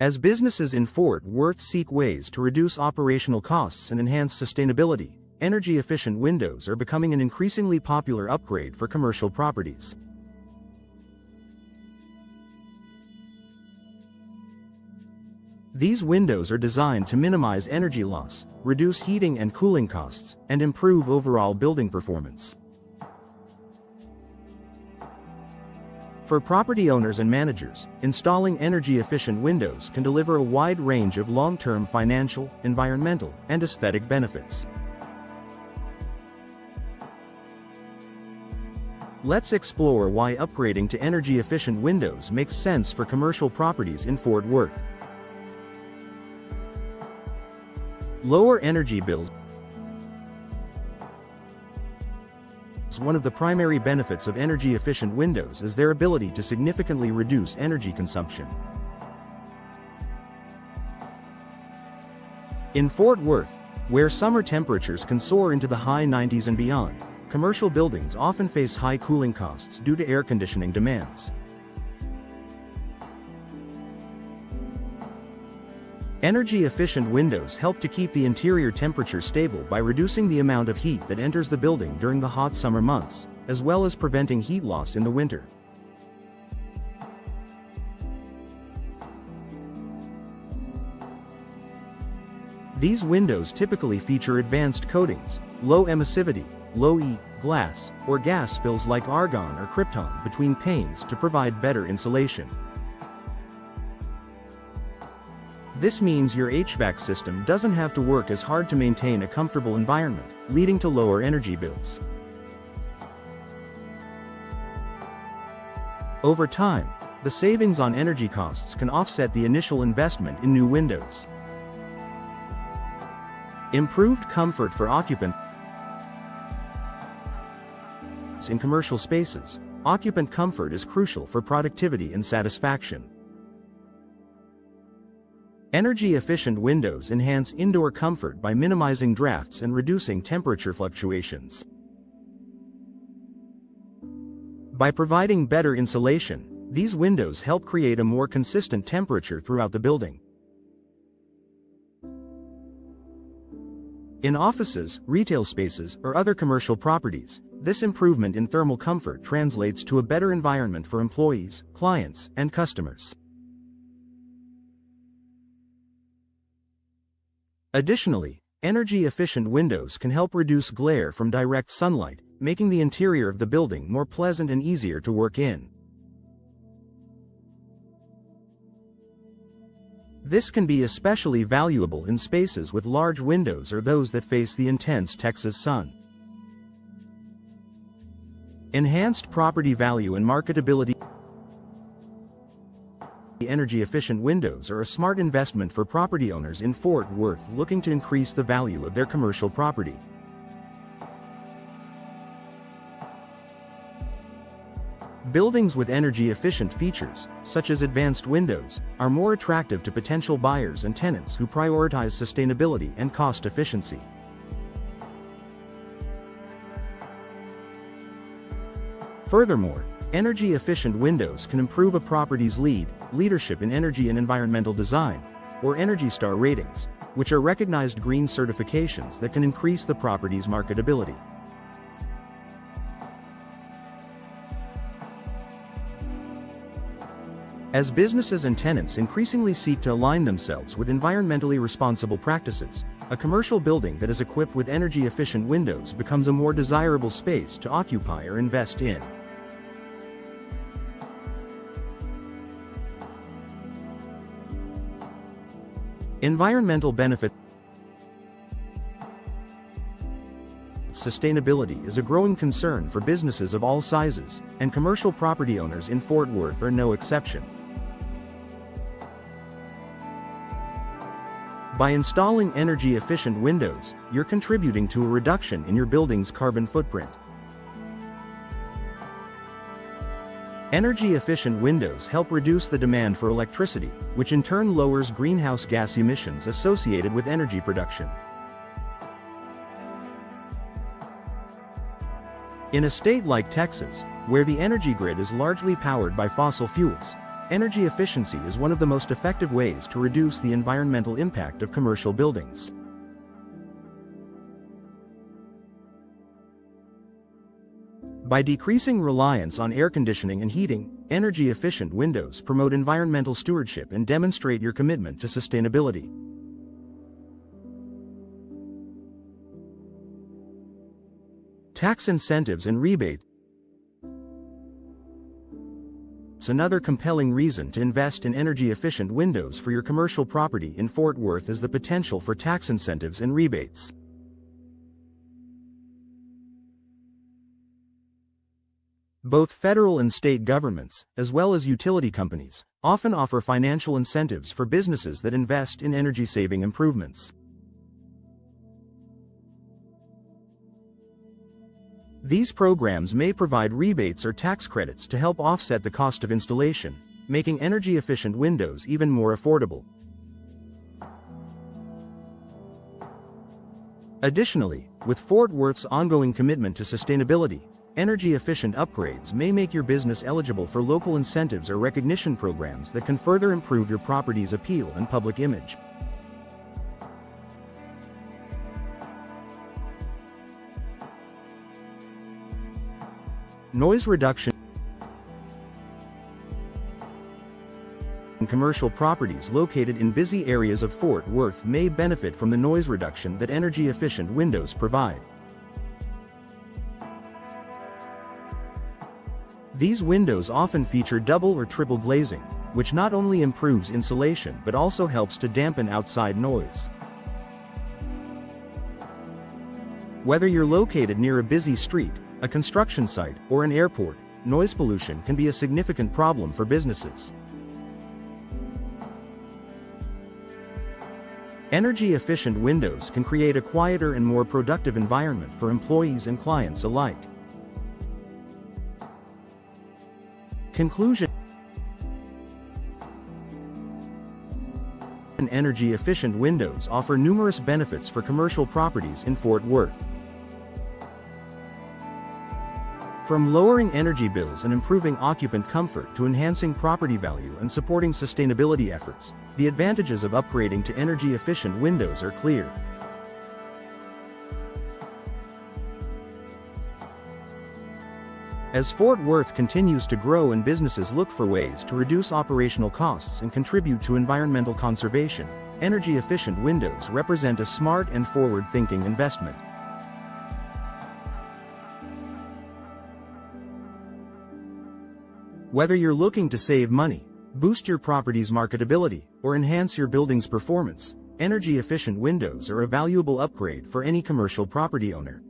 As businesses in Fort Worth seek ways to reduce operational costs and enhance sustainability, energy-efficient windows are becoming an increasingly popular upgrade for commercial properties. These windows are designed to minimize energy loss, reduce heating and cooling costs, and improve overall building performance. For property owners and managers, installing energy-efficient windows can deliver a wide range of long-term financial, environmental, and aesthetic benefits. Let's explore why upgrading to energy-efficient windows makes sense for commercial properties in Fort Worth. Lower energy bills. One of the primary benefits of energy-efficient windows is their ability to significantly reduce energy consumption. In Fort Worth, where summer temperatures can soar into the high 90s and beyond, commercial buildings often face high cooling costs due to air conditioning demands. Energy-efficient windows help to keep the interior temperature stable by reducing the amount of heat that enters the building during the hot summer months, as well as preventing heat loss in the winter. These windows typically feature advanced coatings, low emissivity, low-E, glass, or gas fills like argon or krypton between panes to provide better insulation. This means your HVAC system doesn't have to work as hard to maintain a comfortable environment, leading to lower energy bills. Over time, the savings on energy costs can offset the initial investment in new windows. Improved comfort for occupants. In commercial spaces, occupant comfort is crucial for productivity and satisfaction. Energy-efficient windows enhance indoor comfort by minimizing drafts and reducing temperature fluctuations. By providing better insulation, these windows help create a more consistent temperature throughout the building. In offices, retail spaces, or other commercial properties, this improvement in thermal comfort translates to a better environment for employees, clients, and customers. Additionally, energy-efficient windows can help reduce glare from direct sunlight, making the interior of the building more pleasant and easier to work in. This can be especially valuable in spaces with large windows or those that face the intense Texas sun. Enhanced property value and marketability. Energy-efficient windows are a smart investment for property owners in Fort Worth looking to increase the value of their commercial property. Buildings with energy-efficient features, such as advanced windows, are more attractive to potential buyers and tenants who prioritize sustainability and cost efficiency. Furthermore, energy-efficient windows can improve a property's leadership in energy and environmental design, or Energy Star ratings, which are recognized green certifications that can increase the property's marketability. As businesses and tenants increasingly seek to align themselves with environmentally responsible practices, a commercial building that is equipped with energy-efficient windows becomes a more desirable space to occupy or invest in. Environmental benefit. Sustainability is a growing concern for businesses of all sizes, and commercial property owners in Fort Worth are no exception. By installing energy-efficient windows, you're contributing to a reduction in your building's carbon footprint. Energy-efficient windows help reduce the demand for electricity, which in turn lowers greenhouse gas emissions associated with energy production. In a state like Texas, where the energy grid is largely powered by fossil fuels, Energy efficiency is one of the most effective ways to reduce the environmental impact of commercial buildings. By decreasing reliance on air conditioning and heating, energy-efficient windows promote environmental stewardship and demonstrate your commitment to sustainability. Tax incentives and rebates. Another compelling reason to invest in energy-efficient windows for your commercial property in Fort Worth is the potential for tax incentives and rebates. Both federal and state governments, as well as utility companies, often offer financial incentives for businesses that invest in energy-saving improvements. These programs may provide rebates or tax credits to help offset the cost of installation, making energy-efficient windows even more affordable. Additionally, with Fort Worth's ongoing commitment to sustainability, energy-efficient upgrades may make your business eligible for local incentives or recognition programs that can further improve your property's appeal and public image. Noise reduction. Commercial properties located in busy areas of Fort Worth may benefit from the noise reduction that energy-efficient windows provide. These windows often feature double or triple glazing, which not only improves insulation but also helps to dampen outside noise. Whether you're located near a busy street, a construction site, or an airport, noise pollution can be a significant problem for businesses. Energy-efficient windows can create a quieter and more productive environment for employees and clients alike. Conclusion. Energy-efficient windows offer numerous benefits for commercial properties in Fort Worth. From lowering energy bills and improving occupant comfort to enhancing property value and supporting sustainability efforts, the advantages of upgrading to energy-efficient windows are clear. As Fort Worth continues to grow and businesses look for ways to reduce operational costs and contribute to environmental conservation, energy-efficient windows represent a smart and forward-thinking investment. Whether you're looking to save money, boost your property's marketability, or enhance your building's performance, energy-efficient windows are a valuable upgrade for any commercial property owner.